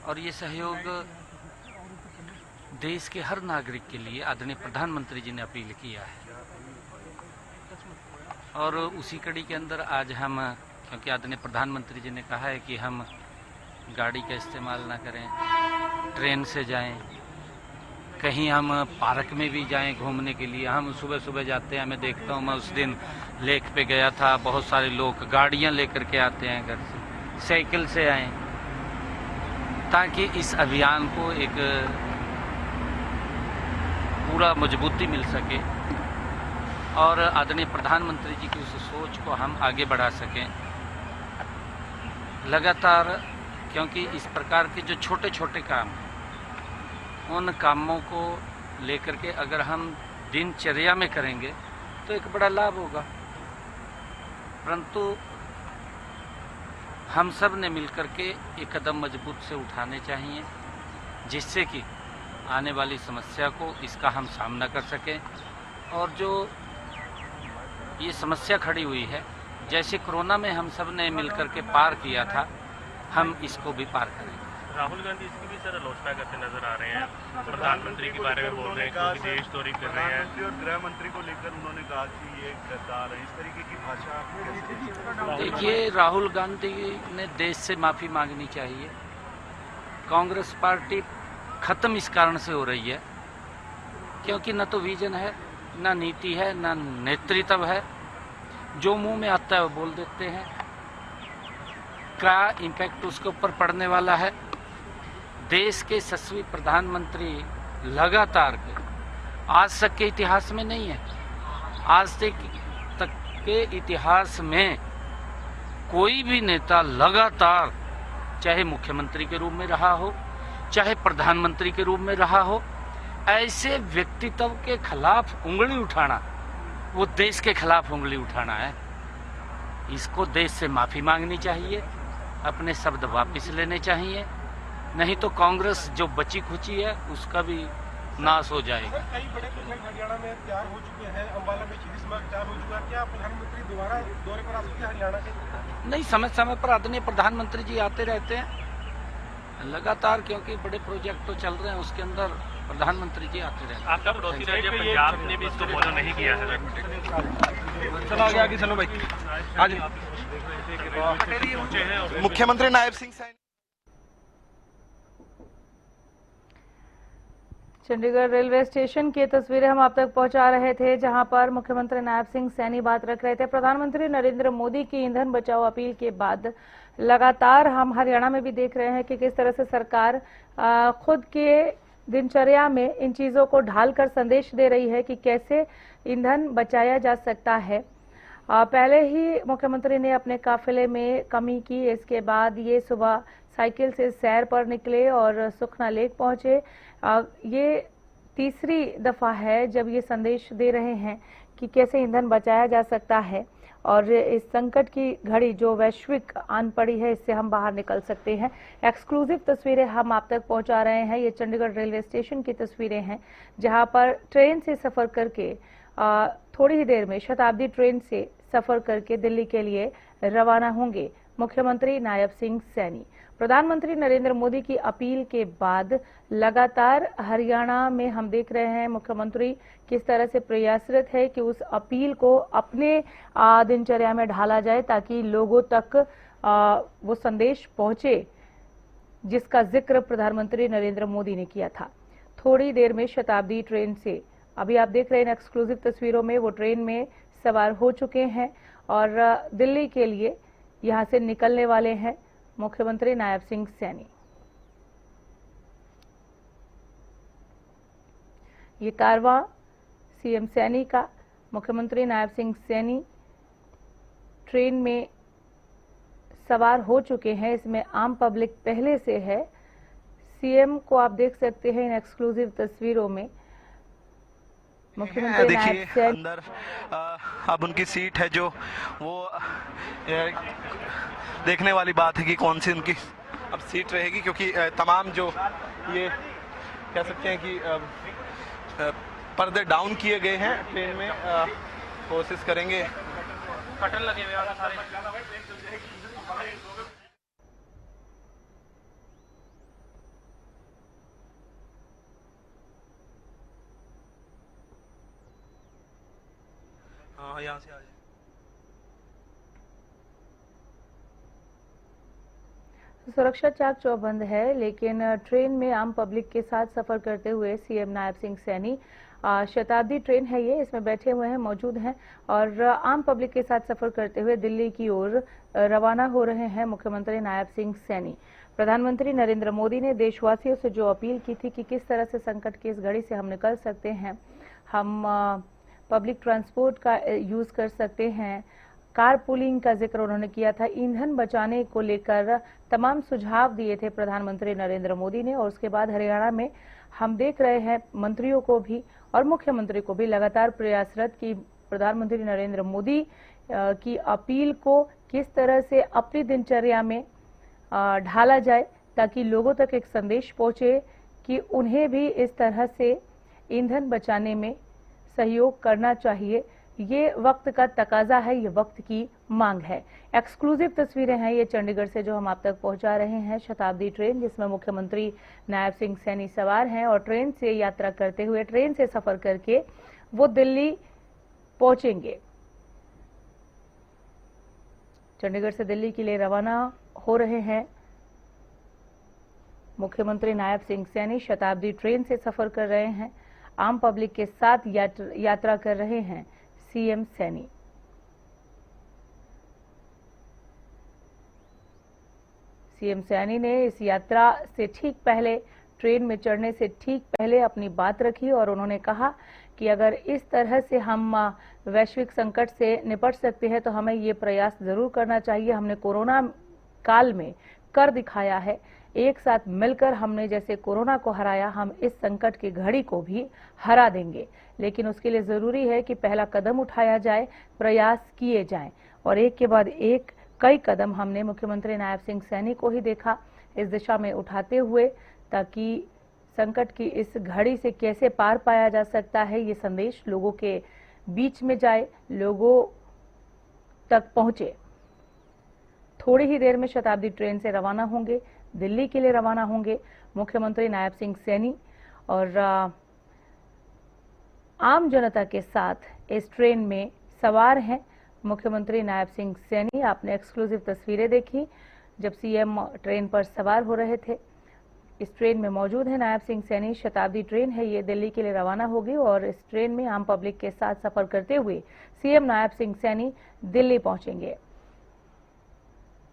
और ये सहयोग देश के हर नागरिक के लिए आदरणीय प्रधानमंत्री जी ने अपील किया है। और उसी कड़ी के अंदर आज हम, क्योंकि आदरणीय प्रधानमंत्री जी ने कहा है कि हम गाड़ी का इस्तेमाल ना करें, ट्रेन से जाएं, कहीं हम पार्क में भी जाएं घूमने के लिए। हम सुबह सुबह जाते हैं, मैं देखता हूँ, मैं उस दिन लेक पे गया था, बहुत सारे लोग गाड़ियाँ लेकर के आते हैं घर से, साइकिल से आए, ताकि इस अभियान को एक पूरा मजबूती मिल सके और आदरणीय प्रधानमंत्री जी की उस सोच को हम आगे बढ़ा सकें लगातार। क्योंकि इस प्रकार के जो छोटे छोटे काम हैं, उन कामों को लेकर के अगर हम दिनचर्या में करेंगे तो एक बड़ा लाभ होगा। परंतु हम सब ने मिलकर के एक कदम मजबूत से उठाने चाहिए, जिससे कि आने वाली समस्या को इसका हम सामना कर सकें। और जो ये समस्या खड़ी हुई है, जैसे कोरोना में हम सब ने मिलकर के पार किया था, हम इसको भी पार करेंगे। राहुल गांधी इसकी भी सर आलोचना करते नजर आ रहे हैं, प्रधानमंत्री के बारे में बोल रहे हैं कि देशद्रोही कर रहे हैं। और गृह मंत्री को लेकर उन्होंने कहा कि ये गद्दार है, इस तरीके की भाषा। देखिए, राहुल गांधी ने देश से माफ़ी मांगनी चाहिए। कांग्रेस पार्टी खत्म इस कारण से हो रही है क्योंकि न तो विजन है, न नीति है, न नेतृत्व है। जो मुंह में आता है वो बोल देते हैं। क्या इम्पैक्ट उसके ऊपर पड़ने वाला है? देश के यशस्वी प्रधानमंत्री लगातार आज तक के इतिहास में नहीं है, आज तक के इतिहास में कोई भी नेता लगातार, चाहे मुख्यमंत्री के रूप में रहा हो, चाहे प्रधानमंत्री के रूप में रहा हो, ऐसे व्यक्तित्व के खिलाफ उंगली उठाना, वो देश के खिलाफ उंगली उठाना है। इसको देश से माफी मांगनी चाहिए, अपने शब्द वापस लेने चाहिए, नहीं तो कांग्रेस जो बची खुची है उसका भी नाश हो जाएगा। कई बड़े प्रोजेक्ट हरियाणा में तैयार हो चुके हैं, अंबाला में सीरीज मार्ग तैयार हो चुका है। क्या प्रधानमंत्री दोबारा दौरे पर आ सकते हैं हरियाणा के? नहीं, समय समय पर आदरणीय प्रधानमंत्री जी आते रहते हैं लगातार, क्योंकि बड़े प्रोजेक्ट तो चल रहे हैं, उसके अंदर प्रधानमंत्री जी आते रहते हैं। आपका पड़ोसी राज्य पंजाब ने भी इसको फॉलो नहीं किया है। चलो आगे आगे चलो भाई। आज मुख्यमंत्री नायब सिंह सैनी चंडीगढ़ रेलवे स्टेशन की तस्वीरें हम आप तक पहुंचा रहे थे, जहां पर मुख्यमंत्री नायब सिंह सैनी बात रख रहे थे। प्रधानमंत्री नरेंद्र मोदी की ईंधन बचाओ अपील के बाद लगातार हम हरियाणा में भी देख रहे हैं कि किस तरह से सरकार खुद के दिनचर्या में इन चीजों को ढालकर संदेश दे रही है कि कैसे ईंधन बचाया जा सकता है। पहले ही मुख्यमंत्री ने अपने काफिले में कमी की, इसके बाद ये सुबह साइकिल से सैर पर निकले और सुखना लेक पहुंचे। ये तीसरी दफा है जब ये संदेश दे रहे हैं कि कैसे ईंधन बचाया जा सकता है और इस संकट की घड़ी जो वैश्विक आन पड़ी है, इससे हम बाहर निकल सकते हैं। एक्सक्लूसिव तस्वीरें हम आप तक पहुंचा रहे हैं। ये चंडीगढ़ रेलवे स्टेशन की तस्वीरें हैं, जहां पर ट्रेन से सफर करके थोड़ी ही देर में शताब्दी ट्रेन से सफर करके दिल्ली के लिए रवाना होंगे मुख्यमंत्री नायब सिंह सैनी। प्रधानमंत्री नरेंद्र मोदी की अपील के बाद लगातार हरियाणा में हम देख रहे हैं मुख्यमंत्री किस तरह से प्रयासरत है कि उस अपील को अपने दिनचर्या में ढाला जाए, ताकि लोगों तक वो संदेश पहुंचे जिसका जिक्र प्रधानमंत्री नरेंद्र मोदी ने किया था। थोड़ी देर में शताब्दी ट्रेन से, अभी आप देख रहे हैं एक्सक्लूसिव तस्वीरों में, वो ट्रेन में सवार हो चुके हैं और दिल्ली के लिए यहां से निकलने वाले हैं मुख्यमंत्री नायब सिंह सैनी। ये कारवां सीएम सैनी का, मुख्यमंत्री नायब सिंह सैनी ट्रेन में सवार हो चुके हैं। इसमें आम पब्लिक पहले से है। सीएम को आप देख सकते हैं इन एक्सक्लूसिव तस्वीरों में। मुख्यमंत्री नायब सैनी अंदर अब उनकी सीट है, जो वो देखने वाली बात है कि कौन सी उनकी अब सीट रहेगी, क्योंकि तमाम जो ये कह सकते हैं कि पर्दे डाउन किए गए हैं ट्रेन में। कोशिश करेंगे कटन लगे हुए हैं सारे। यहाँ से आ जाए। सुरक्षा चाक चौबंद है, लेकिन ट्रेन में आम पब्लिक के साथ सफर करते हुए सीएम नायब सिंह सैनी, शताब्दी ट्रेन है ये, इसमें बैठे हुए हैं, मौजूद हैं और आम पब्लिक के साथ सफर करते हुए दिल्ली की ओर रवाना हो रहे हैं मुख्यमंत्री नायब सिंह सैनी। प्रधानमंत्री नरेंद्र मोदी ने देशवासियों से जो अपील की थी कि किस तरह से संकट की इस घड़ी से हम निकल सकते हैं, हम पब्लिक ट्रांसपोर्ट का यूज कर सकते हैं, कार पुलिंग का जिक्र उन्होंने किया था, ईंधन बचाने को लेकर तमाम सुझाव दिए थे प्रधानमंत्री नरेंद्र मोदी ने। और उसके बाद हरियाणा में हम देख रहे हैं मंत्रियों को भी और मुख्यमंत्री को भी लगातार प्रयासरत कि प्रधानमंत्री नरेंद्र मोदी की अपील को किस तरह से अपनी दिनचर्या में ढाला जाए ताकि लोगों तक एक संदेश पहुंचे कि उन्हें भी इस तरह से ईंधन बचाने में सहयोग करना चाहिए। ये वक्त का तकाजा है, ये वक्त की मांग है। एक्सक्लूसिव तस्वीरें हैं ये चंडीगढ़ से जो हम आप तक पहुंचा रहे हैं। शताब्दी ट्रेन जिसमें मुख्यमंत्री नायब सिंह सैनी सवार हैं और ट्रेन से यात्रा करते हुए, ट्रेन से सफर करके वो दिल्ली पहुंचेंगे। चंडीगढ़ से दिल्ली के लिए रवाना हो रहे हैं मुख्यमंत्री नायब सिंह सैनी। शताब्दी ट्रेन से सफर कर रहे हैं, आम पब्लिक के साथ यात्रा कर रहे हैं सीएम सैनी। सीएम सैनी ने इस यात्रा से ठीक पहले, ट्रेन में चढ़ने से ठीक पहले अपनी बात रखी और उन्होंने कहा कि अगर इस तरह से हम वैश्विक संकट से निपट सकते हैं तो हमें ये प्रयास जरूर करना चाहिए। हमने कोरोना काल में कर दिखाया है, एक साथ मिलकर हमने जैसे कोरोना को हराया, हम इस संकट की घड़ी को भी हरा देंगे। लेकिन उसके लिए जरूरी है कि पहला कदम उठाया जाए, प्रयास किए जाएं और एक के बाद एक कई कदम हमने मुख्यमंत्री नायब सिंह सैनी को ही देखा इस दिशा में उठाते हुए, ताकि संकट की इस घड़ी से कैसे पार पाया जा सकता है ये संदेश लोगों के बीच में जाए, लोगों तक पहुंचे। थोड़ी ही देर में शताब्दी ट्रेन से रवाना होंगे, दिल्ली के लिए रवाना होंगे मुख्यमंत्री नायब सिंह सैनी और आम जनता के साथ इस ट्रेन में सवार हैं मुख्यमंत्री नायब सिंह सैनी। आपने एक्सक्लूसिव तस्वीरें देखी जब सीएम ट्रेन पर सवार हो रहे थे। इस ट्रेन में मौजूद है नायब सिंह सैनी। शताब्दी ट्रेन है ये, दिल्ली के लिए रवाना होगी और इस ट्रेन में आम पब्लिक के साथ सफर करते हुए सीएम नायब सिंह सैनी दिल्ली पहुंचेंगे।